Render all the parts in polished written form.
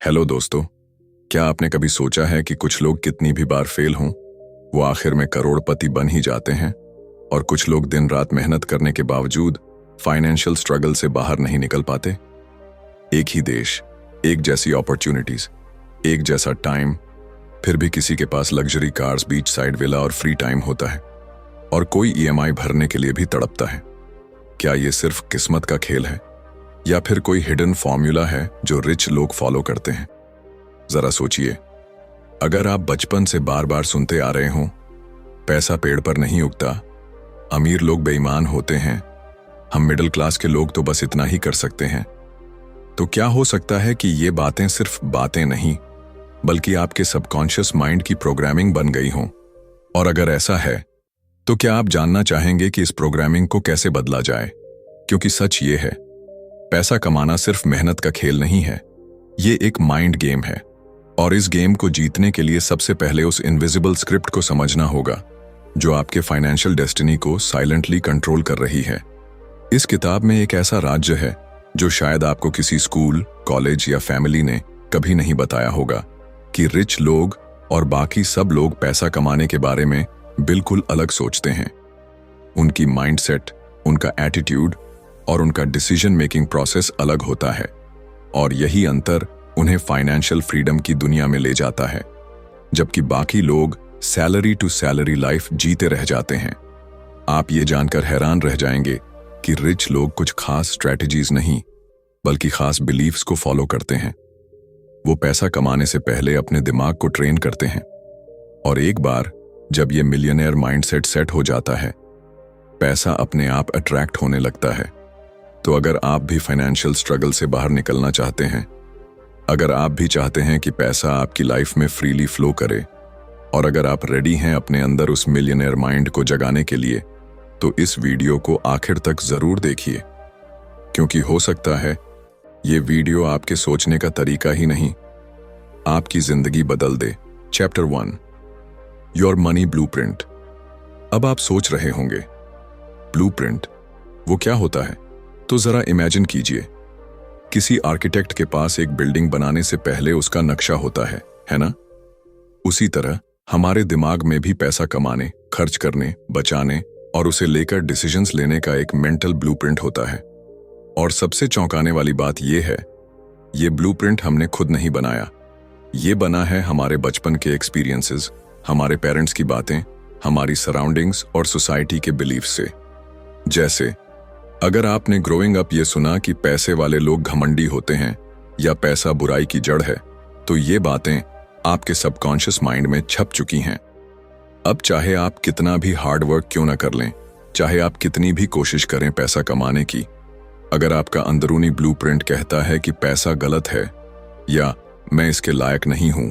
Hello दोस्तों, क्या आपने कभी सोचा है कि कुछ लोग कितनी भी बार फेल हों, वो आखिर में करोड़पति बन ही जाते हैं, और कुछ लोग दिन रात मेहनत करने के बावजूद फाइनेंशियल स्ट्रगल से बाहर नहीं निकल पाते। एक ही देश, एक जैसी अपॉर्चुनिटीज, एक जैसा टाइम, फिर भी किसी के पास luxury cars, beach side villa और फ्री टाइम होता है, और कोई ईएमआई भरने के लिए भी तड़पता है। क्या ये सिर्फ किस्मत का खेल है, या फिर कोई हिडन फॉर्मूला है जो रिच लोग फॉलो करते हैं? जरा सोचिए, अगर आप बचपन से बार बार सुनते आ रहे हों, पैसा पेड़ पर नहीं उगता, अमीर लोग बेईमान होते हैं, हम मिडिल क्लास के लोग तो बस इतना ही कर सकते हैं, तो क्या हो सकता है कि ये बातें सिर्फ बातें नहीं, बल्कि आपके सबकॉन्शियस माइंड की प्रोग्रामिंग बन गई हों? और अगर ऐसा है, तो क्या आप जानना चाहेंगे कि इस प्रोग्रामिंग को कैसे बदला जाए? क्योंकि सच ये है, पैसा कमाना सिर्फ मेहनत का खेल नहीं है, ये एक माइंड गेम है, और इस गेम को जीतने के लिए सबसे पहले उस इनविजिबल स्क्रिप्ट को समझना होगा जो आपके फाइनेंशियल डेस्टिनी को साइलेंटली कंट्रोल कर रही है। इस किताब में एक ऐसा राज्य है जो शायद आपको किसी स्कूल, कॉलेज या फैमिली ने कभी नहीं बताया होगा, कि रिच लोग और बाकी सब लोग पैसा कमाने के बारे में बिल्कुल अलग सोचते हैं। उनकी माइंडसेट, उनका एटीट्यूड और उनका डिसीजन मेकिंग प्रोसेस अलग होता है, और यही अंतर उन्हें फाइनेंशियल फ्रीडम की दुनिया में ले जाता है, जबकि बाकी लोग सैलरी टू सैलरी लाइफ जीते रह जाते हैं। आप ये जानकर हैरान रह जाएंगे कि रिच लोग कुछ खास स्ट्रैटेजीज नहीं, बल्कि खास बिलीफ्स को फॉलो करते हैं। वो पैसा कमाने से पहले अपने दिमाग को ट्रेन करते हैं, और एक बार जब ये मिलियनेयर माइंडसेट सेट हो जाता है, पैसा अपने आप अट्रैक्ट होने लगता है। तो अगर आप भी फाइनेंशियल स्ट्रगल से बाहर निकलना चाहते हैं, अगर आप भी चाहते हैं कि पैसा आपकी लाइफ में फ्रीली फ्लो करे, और अगर आप रेडी हैं अपने अंदर उस मिलियनेयर माइंड को जगाने के लिए, तो इस वीडियो को आखिर तक जरूर देखिए, क्योंकि हो सकता है ये वीडियो आपके सोचने का तरीका ही नहीं, आपकी जिंदगी बदल दे। Chapter 1, your money blueprint. अब आप सोच रहे होंगे, ब्लूप्रिंट वो क्या होता है? तो जरा इमेजिन कीजिए, किसी आर्किटेक्ट के पास एक बिल्डिंग बनाने से पहले उसका नक्शा होता है ना? उसी तरह हमारे दिमाग में भी पैसा कमाने, खर्च करने, बचाने और उसे लेकर डिसीजंस लेने का एक मेंटल ब्लूप्रिंट होता है। और सबसे चौंकाने वाली बात यह है, ये ब्लूप्रिंट हमने खुद नहीं बनाया, ये बना है हमारे बचपन के एक्सपीरियंसेस, हमारे पेरेंट्स की बातें, हमारी सराउंडिंग्स और सोसाइटी के बिलीफ से। जैसे अगर आपने ग्रोइंग अप ये सुना कि पैसे वाले लोग घमंडी होते हैं या पैसा बुराई की जड़ है, तो ये बातें आपके सबकॉन्शियस माइंड में छप चुकी हैं। अब चाहे आप कितना भी हार्ड वर्क क्यों ना कर लें, चाहे आप कितनी भी कोशिश करें पैसा कमाने की, अगर आपका अंदरूनी ब्लूप्रिंट कहता है कि पैसा गलत है या मैं इसके लायक नहीं हूं,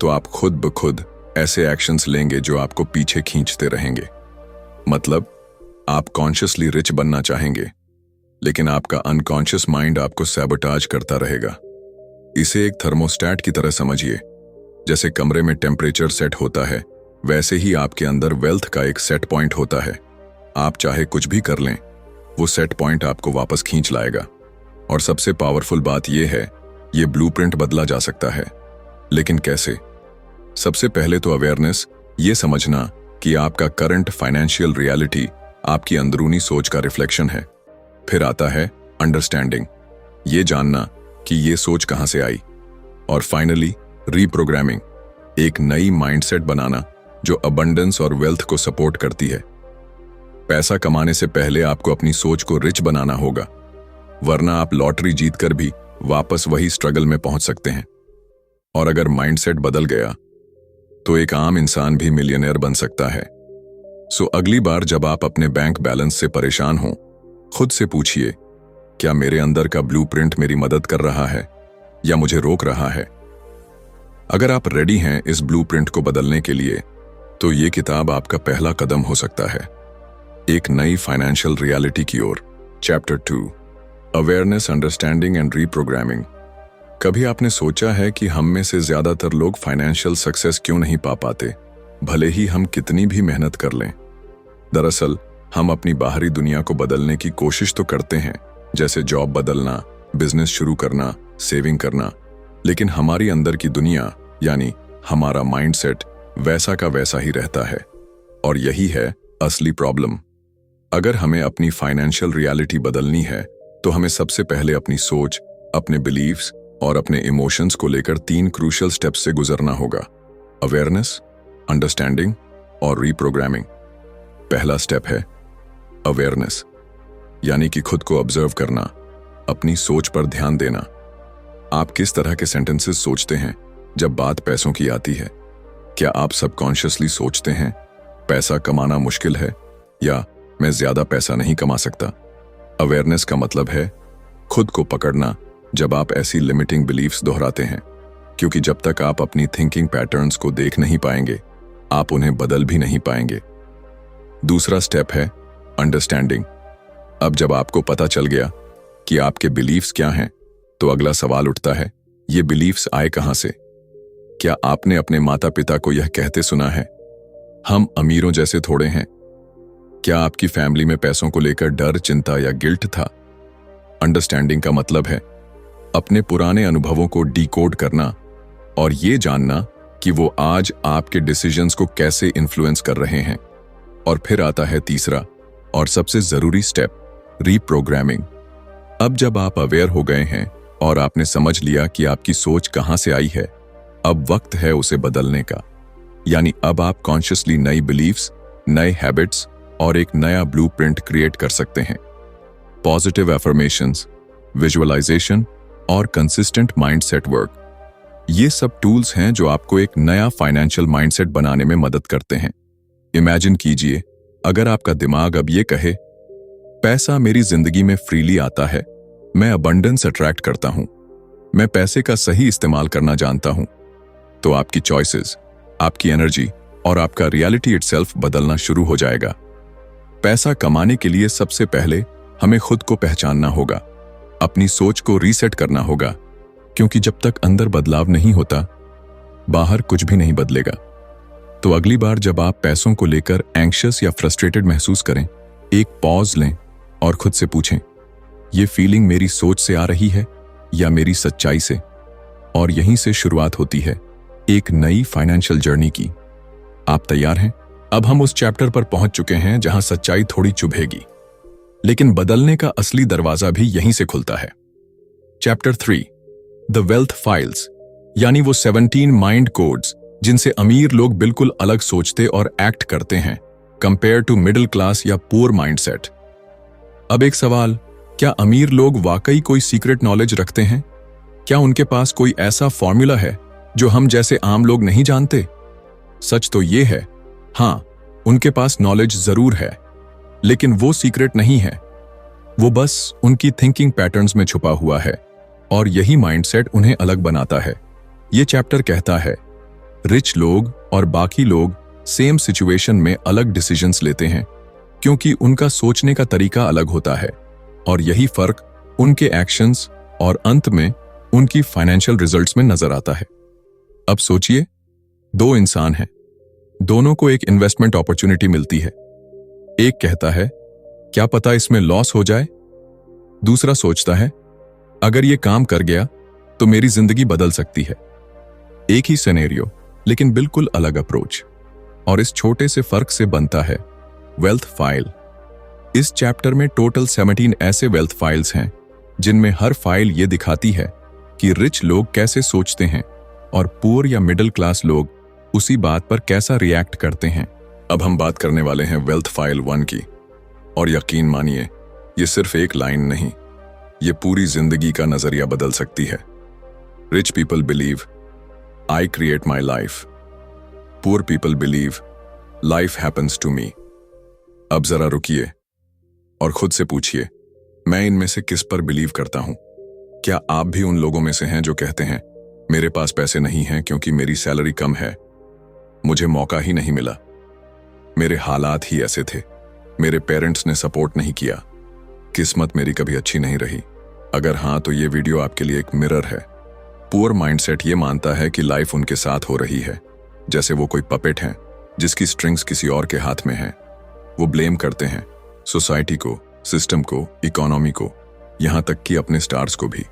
तो आप खुद ब खुद ऐसे एक्शंस लेंगे जो आपको पीछे खींचते रहेंगे। मतलब आप कॉन्शियसली रिच बनना चाहेंगे, लेकिन आपका अनकॉन्शियस माइंड आपको सैबोटाज करता रहेगा। इसे एक थर्मोस्टैट की तरह समझिए। जैसे कमरे में टेम्परेचर सेट होता है, वैसे ही आपके अंदर वेल्थ का एक सेट पॉइंट होता है। आप चाहे कुछ भी कर लें, वो सेट पॉइंट आपको वापस खींच लाएगा। और सबसे पावरफुल बात यह है, ये ब्लूप्रिंट बदला जा सकता है। लेकिन कैसे? सबसे पहले तो अवेयरनेस, ये समझना कि आपका करंट फाइनेंशियल रियलिटी आपकी अंदरूनी सोच का रिफ्लेक्शन है। फिर आता है अंडरस्टैंडिंग, ये जानना कि ये सोच कहां से आई। और फाइनली रीप्रोग्रामिंग, एक नई माइंडसेट बनाना जो अबंडेंस और वेल्थ को सपोर्ट करती है। पैसा कमाने से पहले आपको अपनी सोच को रिच बनाना होगा, वरना आप लॉटरी जीतकर भी वापस वही स्ट्रगल में पहुंच सकते हैं। और अगर माइंडसेट बदल गया, तो एक आम इंसान भी मिलियनेयर बन सकता है। सो अगली बार जब आप अपने बैंक बैलेंस से परेशान हों, खुद से पूछिए, क्या मेरे अंदर का ब्लूप्रिंट मेरी मदद कर रहा है या मुझे रोक रहा है? अगर आप रेडी हैं इस ब्लूप्रिंट को बदलने के लिए, तो ये किताब आपका पहला कदम हो सकता है, एक नई फाइनेंशियल रियलिटी की ओर। Chapter 2, awareness, understanding and reprogramming. कभी आपने सोचा है कि हम में से ज्यादातर लोग फाइनेंशियल सक्सेस क्यों नहीं पा पाते, भले ही हम कितनी भी मेहनत कर लें? दरअसल हम अपनी बाहरी दुनिया को बदलने की कोशिश तो करते हैं, जैसे जॉब बदलना, बिजनेस शुरू करना, सेविंग करना, लेकिन हमारी अंदर की दुनिया यानी हमारा माइंडसेट वैसा का वैसा ही रहता है। और यही है असली प्रॉब्लम। अगर हमें अपनी फाइनेंशियल रियलिटी बदलनी है तो हमें सबसे पहले अपनी सोच, अपने बिलीव्स और अपने इमोशंस को लेकर 3 क्रूशियल स्टेप्स से गुजरना होगा: अवेयरनेस, अंडरस्टैंडिंग और रीप्रोग्रामिंग। पहला स्टेप है अवेयरनेस, यानी कि खुद को ऑब्जर्व करना, अपनी सोच पर ध्यान देना। आप किस तरह के सेंटेंसेस सोचते हैं जब बात पैसों की आती है? क्या आप सबकॉन्शियसली सोचते हैं पैसा कमाना मुश्किल है या मैं ज्यादा पैसा नहीं कमा सकता? अवेयरनेस का मतलब है खुद को पकड़ना जब आप ऐसी लिमिटिंग बिलीफ्स दोहराते हैं, क्योंकि जब तक आप अपनी थिंकिंग पैटर्न्स को देख नहीं पाएंगे आप उन्हें बदल भी नहीं पाएंगे। दूसरा स्टेप है अंडरस्टैंडिंग। अब जब आपको पता चल गया कि आपके बिलीफ्स क्या हैं, तो अगला सवाल उठता है, ये बिलीफ्स आए कहां से? क्या आपने अपने माता पिता को यह कहते सुना है, हम अमीरों जैसे थोड़े हैं? क्या आपकी फैमिली में पैसों को लेकर डर, चिंता या गिल्ट था? अंडरस्टैंडिंग का मतलब है अपने पुराने अनुभवों को डिकोड करना और ये जानना कि वो आज आपके डिसीजंस को कैसे इन्फ्लुएंस कर रहे हैं। और फिर आता है तीसरा और सबसे जरूरी स्टेप, रीप्रोग्रामिंग। अब जब आप अवेयर हो गए हैं और आपने समझ लिया कि आपकी सोच कहां से आई है, अब वक्त है उसे बदलने का। यानी अब आप कॉन्शियसली नई बिलीफ्स, नए हैबिट्स और एक नया ब्लूप्रिंट क्रिएट कर सकते हैं। पॉजिटिव अफर्मेशंस, विजुअलाइजेशन और कंसिस्टेंट माइंडसेट वर्क, ये सब टूल्स हैं जो आपको एक नया फाइनेंशियल माइंडसेट बनाने में मदद करते हैं। इमेजिन कीजिए, अगर आपका दिमाग अब ये कहे, पैसा मेरी जिंदगी में फ्रीली आता है, मैं अबंडेंस अट्रैक्ट करता हूं, मैं पैसे का सही इस्तेमाल करना जानता हूं, तो आपकी चॉइसेस, आपकी एनर्जी और आपका रियलिटी इटसेल्फ बदलना शुरू हो जाएगा। पैसा कमाने के लिए सबसे पहले हमें खुद को पहचानना होगा, अपनी सोच को रीसेट करना होगा, क्योंकि जब तक अंदर बदलाव नहीं होता, बाहर कुछ भी नहीं बदलेगा। तो अगली बार जब आप पैसों को लेकर एंग्शियस या फ्रस्ट्रेटेड महसूस करें, एक पॉज लें और खुद से पूछें, ये फीलिंग मेरी सोच से आ रही है या मेरी सच्चाई से? और यहीं से शुरुआत होती है एक नई फाइनेंशियल जर्नी की। आप तैयार हैं? अब हम उस चैप्टर पर पहुंच चुके हैं जहां सच्चाई थोड़ी चुभेगी, लेकिन बदलने का असली दरवाजा भी यहीं से खुलता है। चैप्टर 3, द वेल्थ फाइल्स, यानी वो 17 माइंड कोड्स जिनसे अमीर लोग बिल्कुल अलग सोचते और एक्ट करते हैं कंपेयर टू मिडिल क्लास या पुअर माइंडसेट। अब एक सवाल, क्या अमीर लोग वाकई कोई सीक्रेट नॉलेज रखते हैं? क्या उनके पास कोई ऐसा फॉर्मूला है जो हम जैसे आम लोग नहीं जानते? सच तो ये है, हां, उनके पास नॉलेज जरूर है, लेकिन वो सीक्रेट नहीं है, वो बस उनकी थिंकिंग पैटर्न्स में छुपा हुआ है और यही माइंडसेट उन्हें अलग बनाता है। ये चैप्टर कहता है, रिच लोग और बाकी लोग सेम सिचुएशन में अलग डिसीजंस लेते हैं क्योंकि उनका सोचने का तरीका अलग होता है और यही फर्क उनके एक्शंस और अंत में उनकी फाइनेंशियल रिजल्ट्स में नजर आता है। अब सोचिए, 2 इंसान हैं, दोनों को एक इन्वेस्टमेंट अपॉर्चुनिटी मिलती है। एक कहता है, क्या पता इसमें लॉस हो जाए? दूसरा सोचता है, अगर ये काम कर गया तो मेरी जिंदगी बदल सकती है। एक ही सिनेरियो, लेकिन बिल्कुल अलग अप्रोच। और इस छोटे से फर्क से बनता है वेल्थ फाइल। इस चैप्टर में टोटल 17 ऐसे वेल्थ फाइल्स हैं जिनमें हर फाइल ये दिखाती है कि रिच लोग कैसे सोचते हैं और पुअर या मिडिल क्लास लोग उसी बात पर कैसा रिएक्ट करते हैं। अब हम बात करने वाले हैं वेल्थ फाइल 1 की, और यकीन मानिए, ये सिर्फ एक लाइन नहीं, ये पूरी जिंदगी का नजरिया बदल सकती है। Rich people believe I create my life, poor people believe life happens to me. अब जरा रुकिए और खुद से पूछिए, मैं इनमें से किस पर बिलीव करता हूं? क्या आप भी उन लोगों में से हैं जो कहते हैं, मेरे पास पैसे नहीं हैं क्योंकि मेरी सैलरी कम है, मुझे मौका ही नहीं मिला, मेरे हालात ही ऐसे थे, मेरे पेरेंट्स ने सपोर्ट नहीं किया, किस्मत मेरी कभी अच्छी नहीं रही? अगर हां, तो ये वीडियो आपके लिए एक मिरर है। पुअर माइंडसेट ये मानता है कि लाइफ उनके साथ हो रही है, जैसे वो कोई पपेट है जिसकी स्ट्रिंग्स किसी और के हाथ में हैं। वो ब्लेम करते हैं सोसाइटी को, सिस्टम को, इकोनॉमी को, यहां तक कि अपने स्टार्स को भी।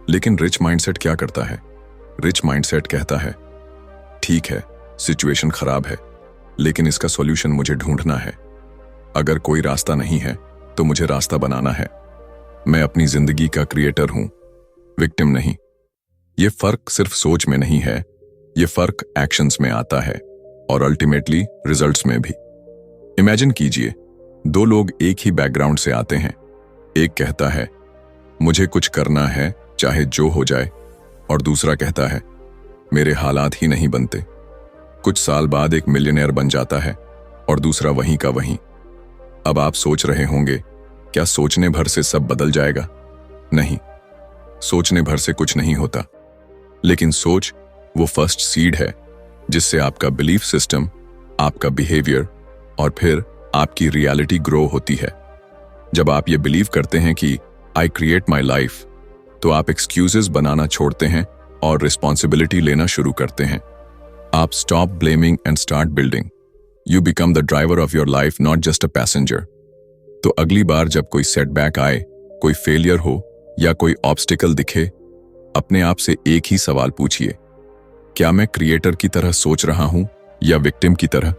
लेकिन रिच माइंडसेट क्या करता है? रिच माइंडसेट कहता है, ठीक है, सिचुएशन खराब है, लेकिन इसका सॉल्यूशन मुझे ढूंढना है। अगर कोई रास्ता नहीं है तो मुझे रास्ता बनाना है। मैं अपनी जिंदगी का क्रिएटर हूं, विक्टिम नहीं। ये फर्क सिर्फ सोच में नहीं है, ये फर्क एक्शंस में आता है और अल्टीमेटली रिजल्ट्स में भी। इमेजिन कीजिए, दो लोग एक ही बैकग्राउंड से आते हैं। एक कहता है मुझे कुछ करना है चाहे जो हो जाए, और दूसरा कहता है मेरे हालात ही नहीं बनते। कुछ साल बाद एक मिलियनेयर बन जाता है और दूसरा वहीं का वहीं। अब आप सोच रहे होंगे, क्या सोचने भर से सब बदल जाएगा? नहीं, सोचने भर से कुछ नहीं होता, लेकिन सोच वो फर्स्ट सीड है जिससे आपका बिलीफ सिस्टम, आपका बिहेवियर और फिर आपकी रियलिटी ग्रो होती है। जब आप ये बिलीव करते हैं कि आई क्रिएट माई लाइफ, तो आप एक्सक्यूजेस बनाना छोड़ते हैं और रिस्पॉन्सिबिलिटी लेना शुरू करते हैं। आप stop blaming and start building. You become the driver of your life, not just a passenger. तो अगली बार जब कोई सेटबैक आए, कोई फेलियर हो या कोई ऑब्स्टिकल दिखे, अपने आप से एक ही सवाल पूछिए, क्या मैं क्रिएटर की तरह सोच रहा हूं या विक्टिम की तरह?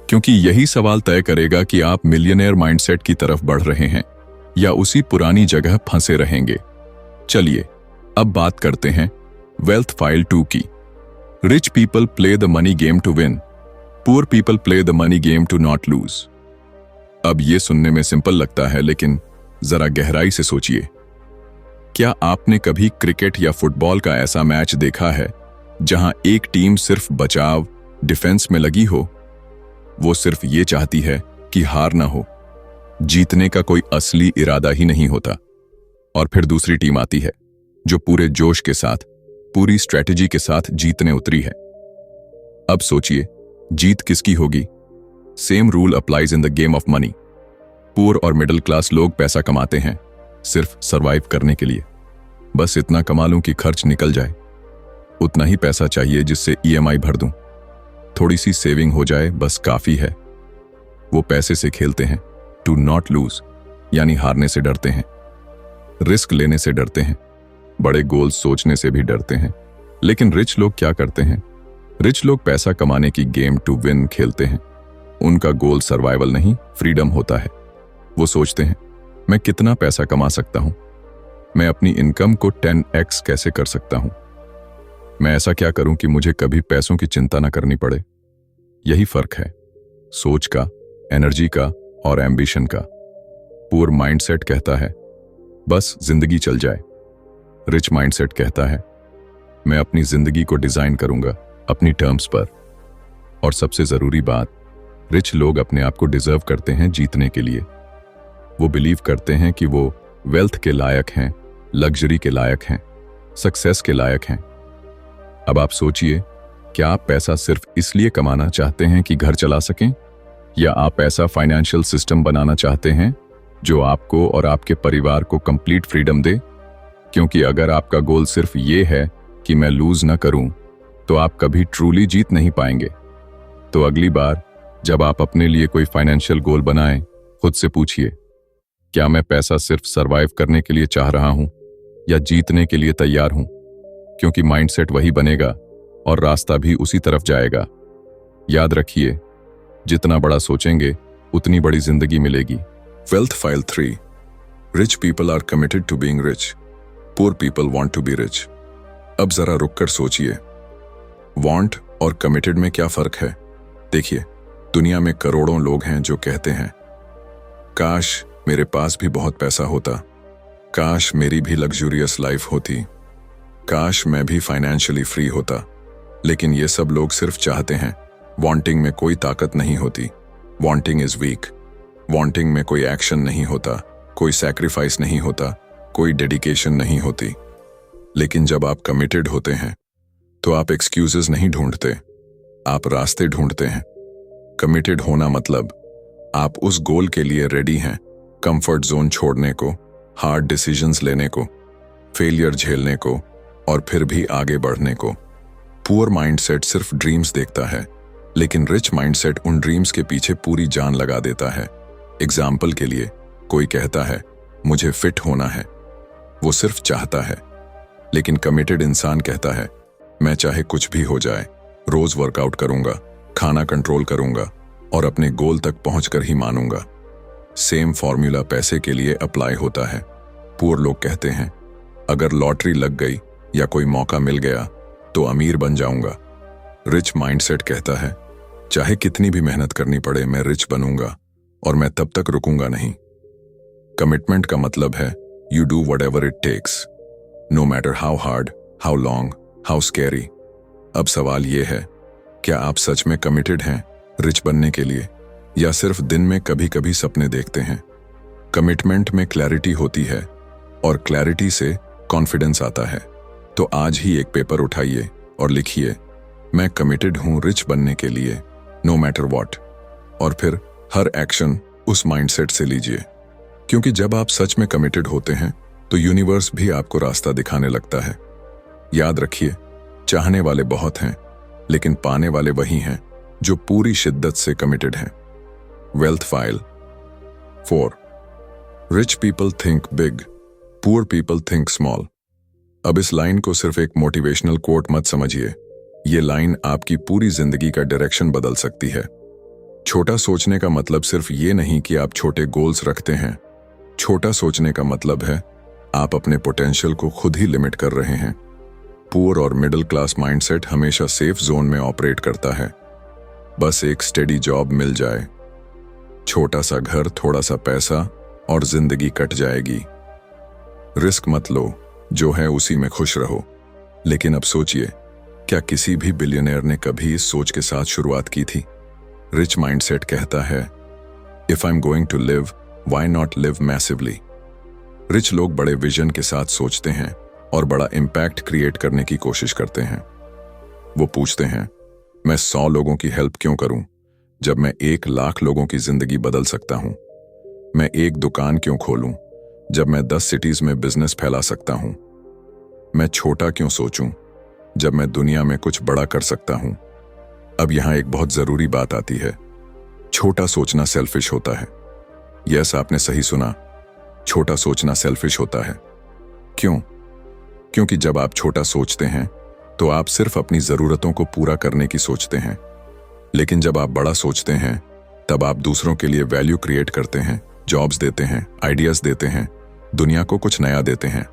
क्योंकि यही सवाल तय करेगा कि आप मिलियनेयर माइंडसेट की तरफ बढ़ रहे हैं या उसी पुरानी जगह फंसे रहेंगे। चलिए अब बात करते हैं वेल्थ फाइल 2 की। Rich people play the money game to win, poor people play the money game to not lose. अब ये सुनने में सिंपल लगता है, लेकिन जरा गहराई से सोचिए। क्या आपने कभी क्रिकेट या फुटबॉल का ऐसा मैच देखा है जहां एक टीम सिर्फ बचाव, डिफेंस में लगी हो? वो सिर्फ ये चाहती है कि हार ना हो, जीतने का कोई असली इरादा ही नहीं होता। और फिर दूसरी टीम आती है जो पूरे जोश के साथ, पूरी स्ट्रेटेजी के साथ जीतने उतरी है। अब सोचिए, जीत किसकी होगी? Same rule applies in the game of money. Poor और मिडिल क्लास लोग पैसा कमाते हैं सिर्फ सरवाइव करने के लिए। बस इतना कमा लूं कि खर्च निकल जाए, उतना ही पैसा चाहिए जिससे ईएमआई भर दूं, थोड़ी सी सेविंग हो जाए, बस काफी है। वो पैसे से खेलते हैं, टू नॉट लूज, यानी हारने से डरते हैं, रिस्क लेने से डरते हैं, बड़े गोल्स सोचने से भी डरते हैं। लेकिन रिच लोग क्या करते हैं? रिच लोग पैसा कमाने की गेम टू विन खेलते हैं। उनका गोल सर्वाइवल नहीं, फ्रीडम होता है। वो सोचते हैं, मैं कितना पैसा कमा सकता हूं, मैं अपनी इनकम को 10x कैसे कर सकता हूं, मैं ऐसा क्या करूं कि मुझे कभी पैसों की चिंता ना करनी पड़े। यही फर्क है सोच का, एनर्जी का और एम्बिशन का। पुअर माइंडसेट कहता है बस जिंदगी चल जाए। रिच माइंडसेट कहता है मैं अपनी जिंदगी को डिजाइन करूंगा अपनी टर्म्स पर। और सबसे जरूरी बात, रिच लोग अपने आप को डिजर्व करते हैं जीतने के लिए। वो बिलीव करते हैं कि वो वेल्थ के लायक हैं, लग्जरी के लायक हैं, सक्सेस के लायक हैं। अब आप सोचिए, क्या आप पैसा सिर्फ इसलिए कमाना चाहते हैं कि घर चला सकें, या आप ऐसा फाइनेंशियल सिस्टम बनाना चाहते हैं जो आपको और आपके परिवार को कंप्लीट फ्रीडम दे? क्योंकि अगर आपका गोल सिर्फ ये है कि मैं लूज ना करूं, तो आप कभी ट्रूली जीत नहीं पाएंगे। तो अगली बार जब आप अपने लिए कोई फाइनेंशियल गोल बनाएं, खुद से पूछिए, क्या मैं पैसा सिर्फ सरवाइव करने के लिए चाह रहा हूं या जीतने के लिए तैयार हूं? क्योंकि माइंडसेट वही बनेगा और रास्ता भी उसी तरफ जाएगा। याद रखिए, जितना बड़ा सोचेंगे उतनी बड़ी जिंदगी मिलेगी। Wealth file 3। Rich people are committed to being rich, poor people want to be rich. अब जरा रुककर सोचिए, वांट और कमिटेड में क्या फर्क है? देखिए, दुनिया में करोड़ों लोग हैं जो कहते हैं काश मेरे पास भी बहुत पैसा होता, काश मेरी भी लग्जूरियस लाइफ होती, काश मैं भी फाइनेंशियली फ्री होता। लेकिन ये सब लोग सिर्फ चाहते हैं, वांटिंग में कोई ताकत नहीं होती। Wanting is weak. वांटिंग में कोई एक्शन नहीं होता, कोई सैक्रिफाइस नहीं होता, कोई डेडिकेशन नहीं होती। लेकिन जब आप कमिटेड होते हैं तो आप एक्सक्यूजेस नहीं ढूंढते, आप रास्ते ढूंढते हैं। कमिटेड होना मतलब आप उस गोल के लिए रेडी हैं, कंफर्ट जोन छोड़ने को, हार्ड डिसीजंस लेने को, फेलियर झेलने को और फिर भी आगे बढ़ने को। पुअर माइंडसेट सिर्फ ड्रीम्स देखता है, लेकिन रिच माइंडसेट उन ड्रीम्स के पीछे पूरी जान लगा देता है। एग्जाम्पल के लिए, कोई कहता है मुझे फिट होना है, वो सिर्फ चाहता है, लेकिन कमिटेड इंसान कहता है, मैं चाहे कुछ भी हो जाए, रोज वर्कआउट करूंगा, खाना कंट्रोल करूंगा और अपने गोल तक पहुंचकर ही मानूंगा। सेम फॉर्मूला पैसे के लिए अप्लाई होता है। पुअर लोग कहते हैं, अगर लॉटरी लग गई या कोई मौका मिल गया तो अमीर बन जाऊंगा। रिच माइंडसेट कहता है, चाहे कितनी भी मेहनत करनी पड़े, मैं रिच बनूंगा और मैं तब तक रुकूंगा नहीं। कमिटमेंट का मतलब है you do whatever it takes, no matter how hard, how long, how scary. अब सवाल यह है, क्या आप सच में कमिटेड हैं रिच बनने के लिए, या सिर्फ दिन में कभी कभी सपने देखते हैं? कमिटमेंट में क्लैरिटी होती है और क्लैरिटी से कॉन्फिडेंस आता है। तो आज ही एक पेपर उठाइए और लिखिए, मैं कमिटेड हूं रिच बनने के लिए, नो मैटर व्हाट। और फिर हर एक्शन उस माइंडसेट से लीजिए, क्योंकि जब आप सच में कमिटेड होते हैं तो यूनिवर्स भी आपको रास्ता दिखाने लगता है। याद रखिए, चाहने वाले बहुत हैं, लेकिन पाने वाले वही हैं जो पूरी शिद्दत से कमिटेड हैं। Wealth file 4। Rich people think big, poor people think small. अब इस लाइन को सिर्फ एक मोटिवेशनल कोट मत समझिए, ये लाइन आपकी पूरी जिंदगी का डायरेक्शन बदल सकती है। छोटा सोचने का मतलब सिर्फ ये नहीं कि आप छोटे गोल्स रखते हैं। छोटा सोचने का मतलब है आप अपने पोटेंशियल को खुद ही लिमिट कर रहे हैं। पुअर और मिडिल क्लास माइंडसेट हमेशा सेफ जोन में ऑपरेट करता है। बस एक स्टेडी जॉब मिल जाए, छोटा सा घर, थोड़ा सा पैसा और जिंदगी कट जाएगी। रिस्क मत लो, जो है उसी में खुश रहो। लेकिन अब सोचिए, क्या किसी भी बिलियनर ने कभी इस सोच के साथ शुरुआत की थी? रिच माइंडसेट कहता है, if I am going to live, why not live massively. Rich लोग बड़े विजन के साथ सोचते हैं और बड़ा इम्पैक्ट क्रिएट करने की कोशिश करते हैं। वो पूछते हैं, मैं 100 लोगों की हेल्प क्यों करूं जब मैं 1 लाख लोगों की जिंदगी बदल सकता हूं? मैं एक दुकान क्यों खोलूं जब मैं 10 सिटीज में बिजनेस फैला सकता हूं? मैं छोटा क्यों सोचूं जब मैं दुनिया में कुछ बड़ा कर सकता हूं? अब यहां एक बहुत जरूरी बात आती है, छोटा सोचना सेल्फिश होता है। यस, आपने सही सुना, छोटा सोचना सेल्फिश होता है। क्यों? क्योंकि जब आप छोटा सोचते हैं तो आप सिर्फ अपनी जरूरतों को पूरा करने की सोचते हैं, लेकिन जब आप बड़ा सोचते हैं तब आप दूसरों के लिए वैल्यू क्रिएट करते हैं, जॉब्स देते हैं, आइडियाज देते हैं, दुनिया को कुछ नया देते हैं।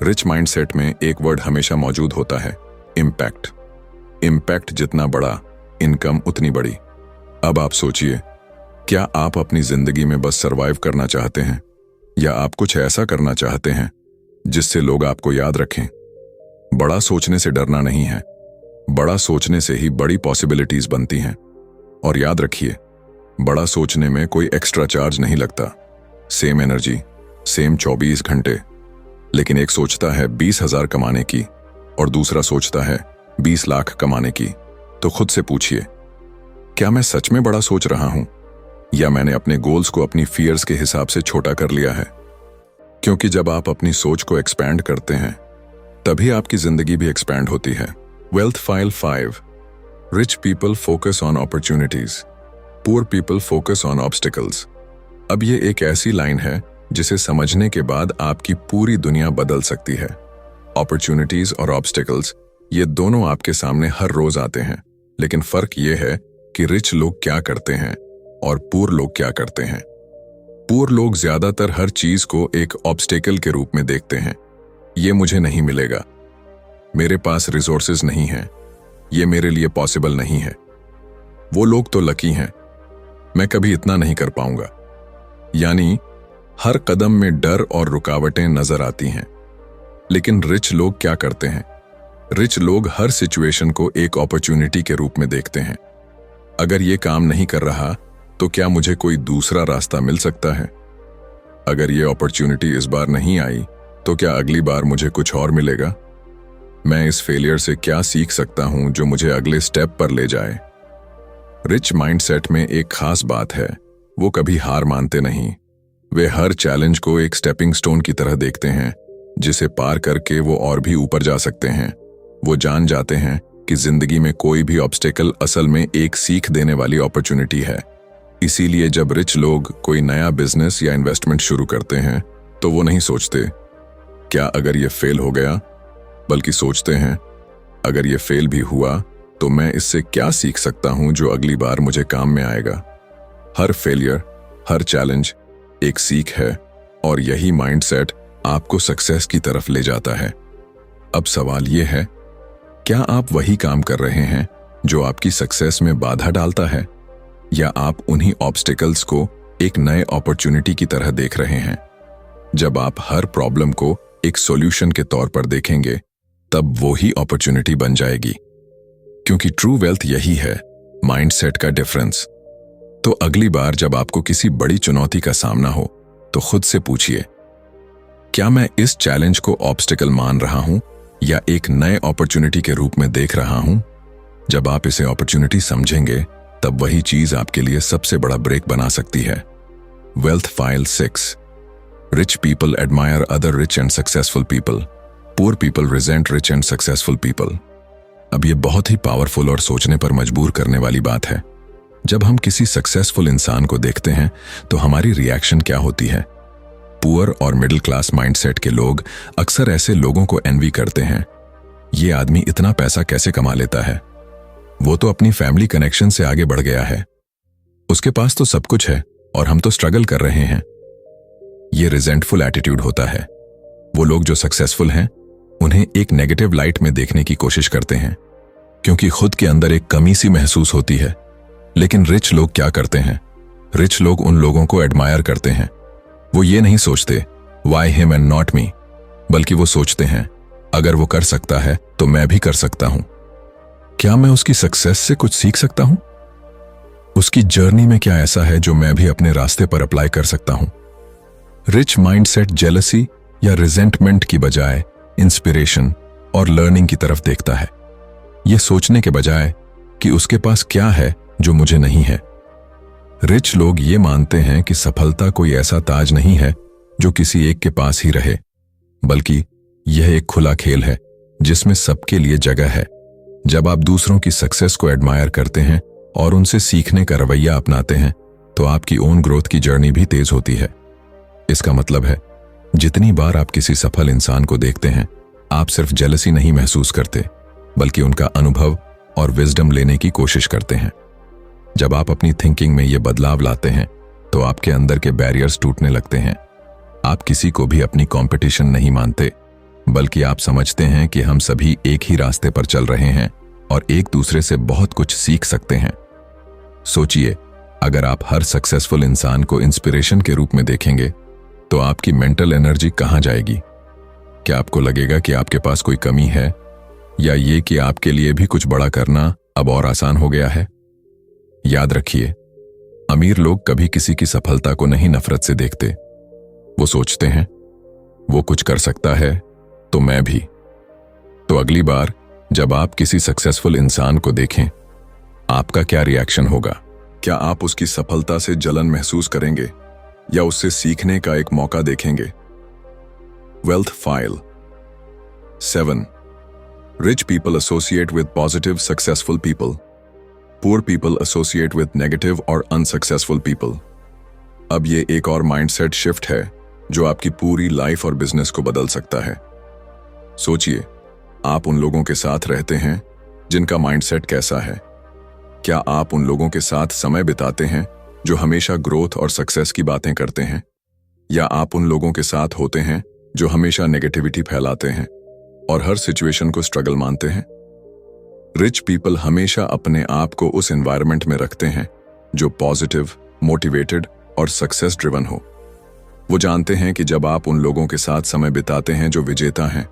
रिच माइंडसेट में एक वर्ड हमेशा मौजूद होता है, इम्पैक्ट। इम्पैक्ट जितना बड़ा, इनकम उतनी बड़ी। अब आप सोचिए, क्या आप अपनी जिंदगी में बस सरवाइव करना चाहते हैं, या आप कुछ ऐसा करना चाहते हैं जिससे लोग आपको याद रखें? बड़ा सोचने से डरना नहीं है, बड़ा सोचने से ही बड़ी पॉसिबिलिटीज बनती हैं। और याद रखिए, बड़ा सोचने में कोई एक्स्ट्रा चार्ज नहीं लगता। सेम एनर्जी, सेम 24 घंटे। लेकिन एक सोचता है 20,000 कमाने की और दूसरा सोचता है 20 लाख कमाने की। तो खुद से पूछिए, क्या मैं सच में बड़ा सोच रहा हूं, या मैंने अपने गोल्स को अपनी फियर्स के हिसाब से छोटा कर लिया है? क्योंकि जब आप अपनी सोच को एक्सपैंड करते हैं तभी आपकी जिंदगी भी एक्सपैंड होती है। Wealth file 5। Rich people focus on opportunities, poor people focus on obstacles. अब ये एक ऐसी लाइन है जिसे समझने के बाद आपकी पूरी दुनिया बदल सकती है। अपॉर्चुनिटीज और ऑब्स्टिकल्स, ये दोनों आपके सामने हर रोज आते हैं, लेकिन फर्क ये है कि रिच लोग क्या करते हैं और पुअर लोग क्या करते हैं। पुअर लोग ज्यादातर हर चीज को एक ऑब्स्टेकल के रूप में देखते हैं। ये मुझे नहीं मिलेगा, मेरे पास रिसोर्सेज नहीं है, ये मेरे लिए पॉसिबल नहीं है, वो लोग तो लकी हैं, मैं कभी इतना नहीं कर पाऊंगा। यानी हर कदम में डर और रुकावटें नजर आती हैं। लेकिन रिच लोग क्या करते हैं? रिच लोग हर सिचुएशन को एक अपॉर्चुनिटी के रूप में देखते हैं। अगर ये काम नहीं कर रहा तो क्या मुझे कोई दूसरा रास्ता मिल सकता है? अगर ये अपॉर्चुनिटी इस बार नहीं आई तो क्या अगली बार मुझे कुछ और मिलेगा? मैं इस फेलियर से क्या सीख सकता हूं जो मुझे अगले स्टेप पर ले जाए? रिच माइंडसेट में एक खास बात है, वो कभी हार मानते नहीं। वे हर चैलेंज को एक स्टेपिंग स्टोन की तरह देखते हैं, जिसे पार करके वो और भी ऊपर जा सकते हैं। वो जान जाते हैं कि जिंदगी में कोई भी ऑब्स्टेकल असल में एक सीख देने वाली अपॉर्चुनिटी है। इसीलिए जब रिच लोग कोई नया बिजनेस या इन्वेस्टमेंट शुरू करते हैं तो वो नहीं सोचते, क्या अगर ये फेल हो गया? बल्कि सोचते हैं अगर ये फेल भी हुआ तो मैं इससे क्या सीख सकता हूं जो अगली बार मुझे काम में आएगा। हर फेलियर, हर चैलेंज एक सीख है और यही माइंडसेट आपको सक्सेस की तरफ ले जाता है। अब सवाल ये है, क्या आप वही काम कर रहे हैं जो आपकी सक्सेस में बाधा डालता है, या आप उन्हीं ऑब्स्टिकल्स को एक नए अपॉर्चुनिटी की तरह देख रहे हैं? जब आप हर प्रॉब्लम को एक सॉल्यूशन के तौर पर देखेंगे, तब वो ही अपॉर्चुनिटी बन जाएगी। क्योंकि ट्रू वेल्थ यही है, माइंडसेट का डिफरेंस। तो अगली बार जब आपको किसी बड़ी चुनौती का सामना हो, तो खुद से पूछिए, क्या मैं इस चैलेंज को ऑब्स्टिकल मान रहा हूं या एक नए अपॉर्चुनिटी के रूप में देख रहा हूं? जब आप इसे अपॉर्चुनिटी समझेंगे, तब वही चीज आपके लिए सबसे बड़ा ब्रेक बना सकती है। Wealth file 6। Rich people admire other rich and successful people. Poor people resent rich and successful people. अब ये बहुत ही पावरफुल और सोचने पर मजबूर करने वाली बात है। जब हम किसी सक्सेसफुल इंसान को देखते हैं तो हमारी रिएक्शन क्या होती है? पुअर और मिडिल क्लास माइंडसेट के लोग अक्सर ऐसे लोगों को एनवी करते हैं। ये आदमी इतना पैसा कैसे कमा लेता है? वो तो अपनी फैमिली कनेक्शन से आगे बढ़ गया है। उसके पास तो सब कुछ है और हम तो स्ट्रगल कर रहे हैं। ये रिजेंटफुल एटीट्यूड होता है। वो लोग जो सक्सेसफुल हैं, उन्हें एक नेगेटिव लाइट में देखने की कोशिश करते हैं, क्योंकि खुद के अंदर एक कमी सी महसूस होती है। लेकिन रिच लोग क्या करते हैं? रिच लोग उन लोगों को एडमायर करते हैं। वो ये नहीं सोचते why him and not me, बल्कि वो सोचते हैं अगर वो कर सकता है तो मैं भी कर सकता हूं। क्या मैं उसकी सक्सेस से कुछ सीख सकता हूं? उसकी जर्नी में क्या ऐसा है जो मैं भी अपने रास्ते पर अप्लाई कर सकता हूं? रिच माइंडसेट जेलसी या रिजेंटमेंट की बजाय इंस्पिरेशन और लर्निंग की तरफ देखता है। यह सोचने के बजाय कि उसके पास क्या है जो मुझे नहीं है। रिच लोग ये मानते हैं कि सफलता कोई ऐसा ताज नहीं है जो किसी एक के पास ही रहे, बल्कि यह एक खुला खेल है जिसमें सबके लिए जगह है। जब आप दूसरों की सक्सेस को एडमायर करते हैं और उनसे सीखने का रवैया अपनाते हैं, तो आपकी ओन ग्रोथ की जर्नी भी तेज होती है। इसका मतलब है, जितनी बार आप किसी सफल इंसान को देखते हैं, आप सिर्फ जेलसी नहीं महसूस करते, बल्कि उनका अनुभव और विजडम लेने की कोशिश करते हैं। जब आप अपनी थिंकिंग में ये बदलाव लाते हैं, तो आपके अंदर के बैरियर्स टूटने लगते हैं। आप किसी को भी अपनी कंपटीशन नहीं मानते, बल्कि आप समझते हैं कि हम सभी एक ही रास्ते पर चल रहे हैं और एक दूसरे से बहुत कुछ सीख सकते हैं। सोचिए, अगर आप हर सक्सेसफुल इंसान को इंस्पिरेशन के रूप में देखेंगे, तो आपकी मेंटल एनर्जी कहां जाएगी? क्या आपको लगेगा कि आपके पास कोई कमी है, या ये कि आपके लिए भी कुछ बड़ा करना अब और आसान हो गया है? याद रखिए, अमीर लोग कभी किसी की सफलता को नहीं नफरत से देखते। वो सोचते हैं, वो कुछ कर सकता है तो मैं भी। तो अगली बार जब आप किसी सक्सेसफुल इंसान को देखें, आपका क्या रिएक्शन होगा? क्या आप उसकी सफलता से जलन महसूस करेंगे या उससे सीखने का एक मौका देखेंगे? Wealth file 7। Rich people associate with positive successful people. Poor people associate with negative और अनसक्सेसफुल पीपल। अब ये एक और माइंडसेट शिफ्ट है जो आपकी पूरी लाइफ और बिजनेस को बदल सकता है। सोचिए, आप उन लोगों के साथ रहते हैं जिनका माइंडसेट कैसा है? क्या आप उन लोगों के साथ समय बिताते हैं जो हमेशा ग्रोथ और सक्सेस की बातें करते हैं, या आप उन लोगों के साथ होते हैं जो हमेशा नेगेटिविटी फैलाते हैं और हर सिचुएशन को स्ट्रगल मानते हैं? रिच पीपल हमेशा अपने आप को उस एनवायरनमेंट में रखते हैं जो पॉजिटिव, मोटिवेटेड और सक्सेस ड्रिवन हो। वो जानते हैं कि जब आप उन लोगों के साथ समय बिताते हैं जो विजेता हैं,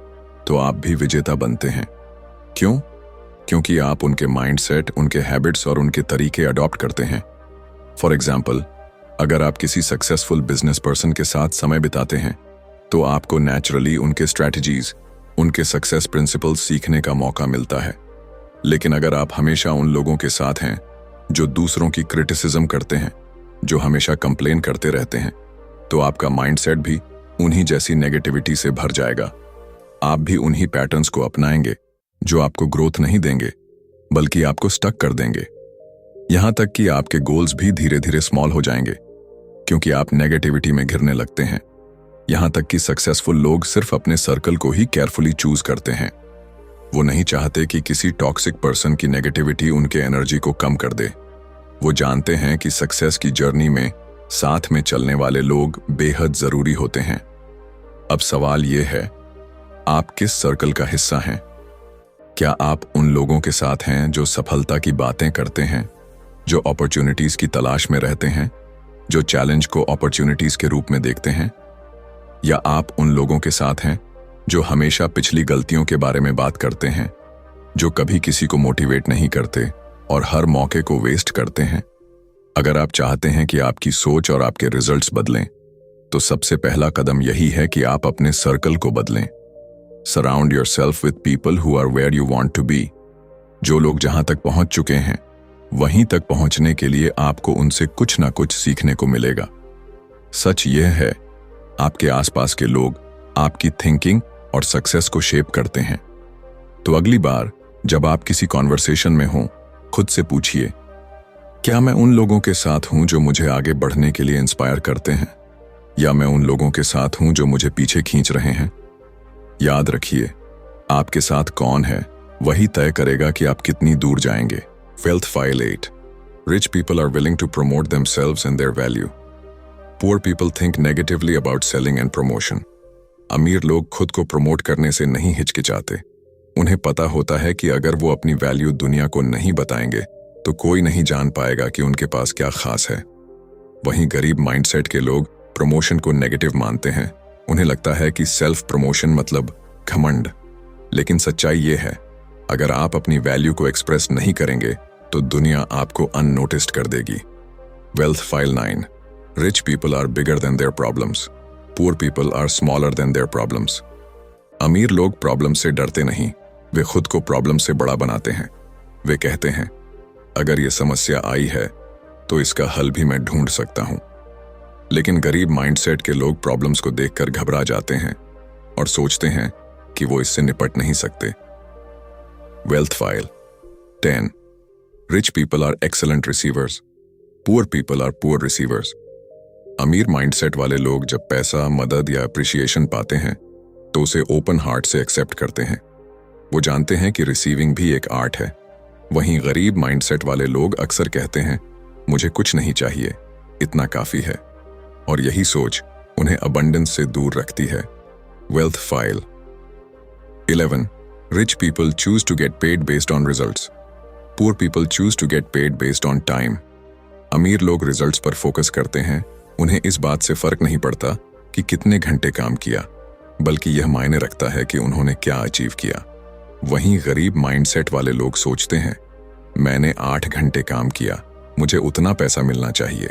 तो आप भी विजेता बनते हैं। क्यों? क्योंकि आप उनके माइंडसेट, उनके हैबिट्स और उनके तरीके अडॉप्ट करते हैं। फॉर एग्जाम्पल, अगर आप किसी सक्सेसफुल बिजनेस पर्सन के साथ समय बिताते हैं, तो आपको नेचुरली उनके स्ट्रैटेजीज, उनके सक्सेस प्रिंसिपल्स सीखने का मौका मिलता है। लेकिन अगर आप हमेशा उन लोगों के साथ हैं जो दूसरों की क्रिटिसिज्म करते हैं, जो हमेशा कंप्लेन करते रहते हैं, तो आपका माइंडसेट भी उन्हीं जैसी नेगेटिविटी से भर जाएगा। आप भी उन्हीं पैटर्न्स को अपनाएंगे जो आपको ग्रोथ नहीं देंगे, बल्कि आपको स्टक कर देंगे। यहां तक कि आपके गोल्स भी धीरे धीरे स्मॉल हो जाएंगे, क्योंकि आप नेगेटिविटी में घिरने लगते हैं। यहां तक कि सक्सेसफुल लोग सिर्फ अपने सर्कल को ही केयरफुली चूज करते हैं। वो नहीं चाहते कि किसी टॉक्सिक पर्सन की नेगेटिविटी उनके एनर्जी को कम कर दे। वो जानते हैं कि सक्सेस की जर्नी में साथ में चलने वाले लोग बेहद जरूरी होते हैं। अब सवाल ये है, आप किस सर्कल का हिस्सा हैं? क्या आप उन लोगों के साथ हैं जो सफलता की बातें करते हैं, जो अपॉर्चुनिटीज की तलाश में रहते हैं, जो चैलेंज को अपॉर्चुनिटीज के रूप में देखते हैं? या आप उन लोगों के साथ हैं जो हमेशा पिछली गलतियों के बारे में बात करते हैं, जो कभी किसी को मोटिवेट नहीं करते और हर मौके को वेस्ट करते हैं? अगर आप चाहते हैं कि आपकी सोच और आपके रिजल्ट्स बदलें, तो सबसे पहला कदम यही है कि आप अपने सर्कल को बदलें। Surround yourself with people who are where you want to be. जो लोग जहां तक पहुंच चुके हैं, वहीं तक पहुंचने के लिए आपको उनसे कुछ ना कुछ सीखने को मिलेगा। सच यह है, आपके आसपास के लोग आपकी थिंकिंग और सक्सेस को शेप करते हैं। तो अगली बार जब आप किसी कॉन्वर्सेशन में हों, खुद से पूछिए, क्या मैं उन लोगों के साथ हूं जो मुझे आगे बढ़ने के लिए इंस्पायर करते हैं, या मैं उन लोगों के साथ हूं जो मुझे पीछे खींच रहे हैं? याद रखिए, आपके साथ कौन है वही तय करेगा कि आप कितनी दूर जाएंगे। Wealth File 8. Rich people are willing to promote themselves and their value. Poor people think negatively about selling and promotion. अमीर लोग खुद को प्रमोट करने से नहीं हिचकिचाते। उन्हें पता होता है कि अगर वो अपनी वैल्यू दुनिया को नहीं बताएंगे तो कोई नहीं जान पाएगा कि उनके पास क्या खास है। वहीं गरीब माइंडसेट के लोग प्रमोशन को नेगेटिव मानते हैं। उन्हें लगता है कि सेल्फ प्रमोशन मतलब घमंड। लेकिन सच्चाई ये है, अगर आप अपनी वैल्यू को एक्सप्रेस नहीं करेंगे तो दुनिया आपको अननोटिस्ड कर देगी। Wealth file 9. Rich people are bigger than their problems, poor people are smaller than their problems. अमीर लोग प्रॉब्लम से डरते नहीं, वे खुद को प्रॉब्लम से बड़ा बनाते हैं। वे कहते हैं, अगर ये समस्या आई है तो इसका हल भी मैं ढूंढ सकता हूं। लेकिन गरीब माइंडसेट के लोग प्रॉब्लम्स को देखकर घबरा जाते हैं और सोचते हैं कि वो इससे निपट नहीं सकते। Wealth File 10. Rich people are excellent receivers. Poor people are poor receivers. अमीर माइंडसेट वाले लोग जब पैसा, मदद या अप्रिसिएशन पाते हैं तो उसे ओपन हार्ट से एक्सेप्ट करते हैं। वो जानते हैं कि रिसीविंग भी एक आर्ट है। वहीं गरीब माइंडसेट वाले लोग अक्सर कहते हैं, मुझे कुछ नहीं चाहिए, इतना काफी है। और यही सोच उन्हें अबंडेंस से दूर रखती है। Wealth File 11. Rich people choose to get paid based on results. Poor people choose to get paid based on time. अमीर लोग रिजल्ट्स पर फोकस करते हैं। उन्हें इस बात से फर्क नहीं पड़ता कि कितने घंटे काम किया, बल्कि यह मायने रखता है कि उन्होंने क्या अचीव किया। वहीं गरीब माइंडसेट वाले लोग सोचते हैं, मैंने 8 घंटे काम किया, मुझे उतना पैसा मिलना चाहिए।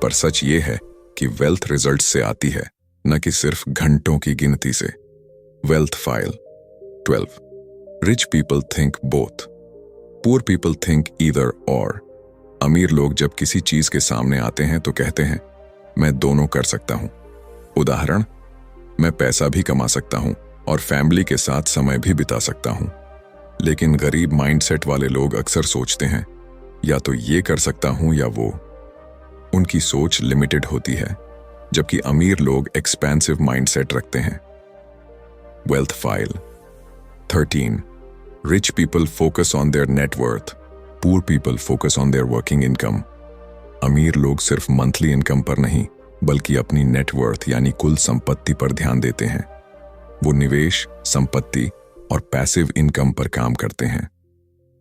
पर सच ये है कि वेल्थ रिजल्ट्स से आती है, न कि सिर्फ घंटों की गिनती से। Wealth file 12. Rich people think both. Poor people think either or. अमीर लोग जब किसी चीज के सामने आते हैं तो कहते हैं, मैं दोनों कर सकता हूं। उदाहरण, मैं पैसा भी कमा सकता हूं और फैमिली के साथ समय भी बिता सकता हूं। लेकिन गरीब माइंडसेट वाले लोग अक्सर सोचते हैं, या तो ये कर सकता हूं या वो। उनकी सोच लिमिटेड होती है, जबकि अमीर लोग एक्सपेंसिव माइंडसेट रखते हैं। Wealth file 13. Rich people focus on their net worth. Poor people focus on their working income. अमीर लोग सिर्फ मंथली इनकम पर नहीं, बल्कि अपनी नेटवर्थ यानी कुल संपत्ति पर ध्यान देते हैं। वो निवेश, संपत्ति और पैसिव इनकम पर काम करते हैं।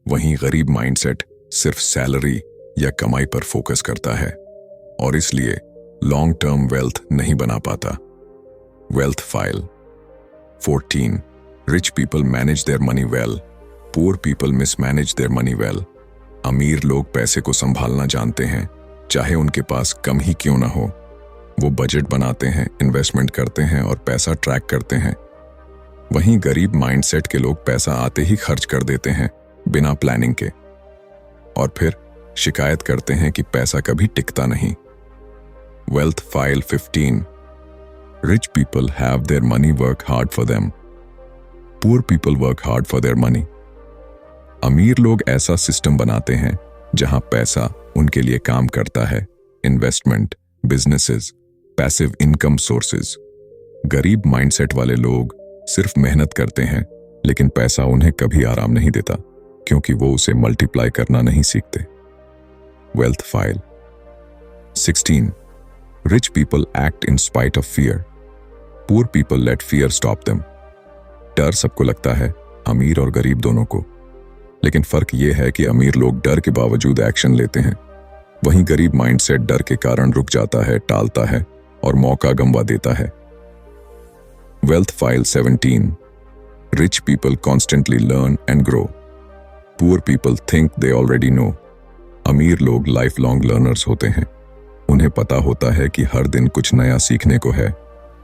वहीं गरीब माइंडसेट सिर्फ सैलरी या कमाई पर फोकस करता है और इसलिए लॉन्ग टर्म वेल्थ नहीं बना पाता। Wealth file 14. Rich people manage their money well. Poor people mismanage their money well. अमीर लोग पैसे को संभालना जानते हैं, चाहे उनके पास कम ही क्यों ना हो। वो बजट बनाते हैं, इन्वेस्टमेंट करते हैं और पैसा ट्रैक करते हैं। वहीं गरीब माइंडसेट के लोग पैसा आते ही खर्च कर देते हैं बिना प्लानिंग के, और फिर शिकायत करते हैं कि पैसा कभी टिकता नहीं। Wealth File 15. Rich people have their money work hard for them. Poor people work hard for their money. अमीर लोग ऐसा सिस्टम बनाते हैं जहां पैसा उनके लिए काम करता है। Investment, businesses, passive income sources. गरीब माइंडसेट वाले लोग सिर्फ मेहनत करते हैं लेकिन पैसा उन्हें कभी आराम नहीं देता, क्योंकि वो उसे मल्टीप्लाई करना नहीं सीखते। Wealth file 16. Rich people act in spite of fear. Poor people let fear stop them. डर सबको लगता है, अमीर और गरीब दोनों को, लेकिन फर्क यह है कि अमीर लोग डर के बावजूद एक्शन लेते हैं, वहीं गरीब माइंडसेट डर के कारण रुक जाता है, टालता है और मौका गंवा देता है। Wealth file 17. Rich people constantly learn and grow. Poor people think they already know. अमीर लोग लाइफ लॉन्ग लर्नर्स होते हैं, उन्हें पता होता है कि हर दिन कुछ नया सीखने को है,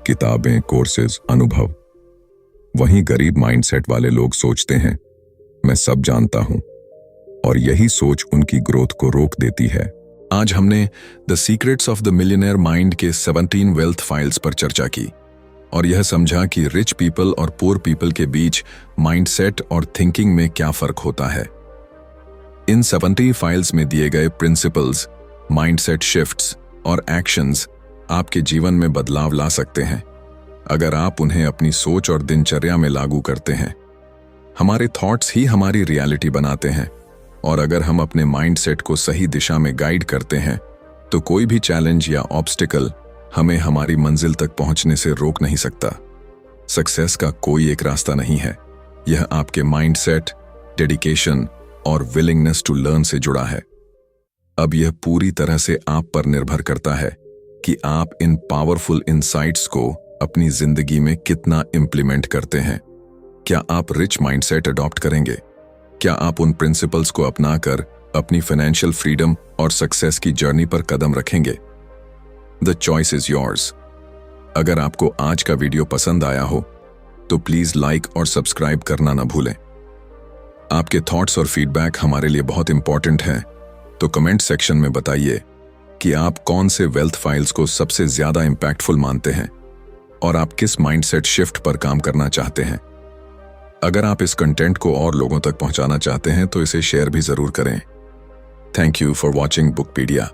किताबें, कोर्सेज, अनुभव। वहीं गरीब माइंडसेट वाले लोग सोचते हैं, मैं सब जानता हूं, और यही सोच उनकी ग्रोथ को रोक देती है। आज हमने the secrets of the millionaire mind के 17 वेल्थ फाइल्स पर चर्चा की और यह समझा कि रिच पीपल और पुअर पीपल के बीच माइंडसेट और थिंकिंग में क्या फर्क होता है। इन 70 फाइल्स में दिए गए प्रिंसिपल्स, माइंडसेट शिफ्ट्स और एक्शंस आपके जीवन में बदलाव ला सकते हैं, अगर आप उन्हें अपनी सोच और दिनचर्या में लागू करते हैं। हमारे थॉट्स ही हमारी रियलिटी बनाते हैं, और अगर हम अपने माइंडसेट को सही दिशा में गाइड करते हैं तो कोई भी चैलेंज या ऑब्स्टिकल हमें हमारी मंजिल तक पहुंचने से रोक नहीं सकता। सक्सेस का कोई एक रास्ता नहीं है, यह आपके माइंडसेट, डेडिकेशन और विलिंगनेस टू लर्न से जुड़ा है। अब यह पूरी तरह से आप पर निर्भर करता है कि आप इन पावरफुल इनसाइट्स को अपनी जिंदगी में कितना इंप्लीमेंट करते हैं। क्या आप रिच माइंडसेट अडॉप्ट करेंगे? क्या आप उन प्रिंसिपल्स को अपनाकर अपनी फाइनेंशियल फ्रीडम और सक्सेस की जर्नी पर कदम रखेंगे? The choice is yours. अगर आपको आज का वीडियो पसंद आया हो तो प्लीज लाइक और सब्सक्राइब करना ना भूलें। आपके थॉट्स और फीडबैक हमारे लिए बहुत इंपॉर्टेंट हैं, तो कमेंट सेक्शन में बताइए कि आप कौन से वेल्थ फाइल्स को सबसे ज्यादा इंपैक्टफुल मानते हैं और आप किस माइंडसेट शिफ्ट पर काम करना चाहते हैं। अगर आप इस कंटेंट को और लोगों तक पहुंचाना चाहते हैं तो इसे शेयर भी जरूर करें। Thank you for watching बुकपीडिया।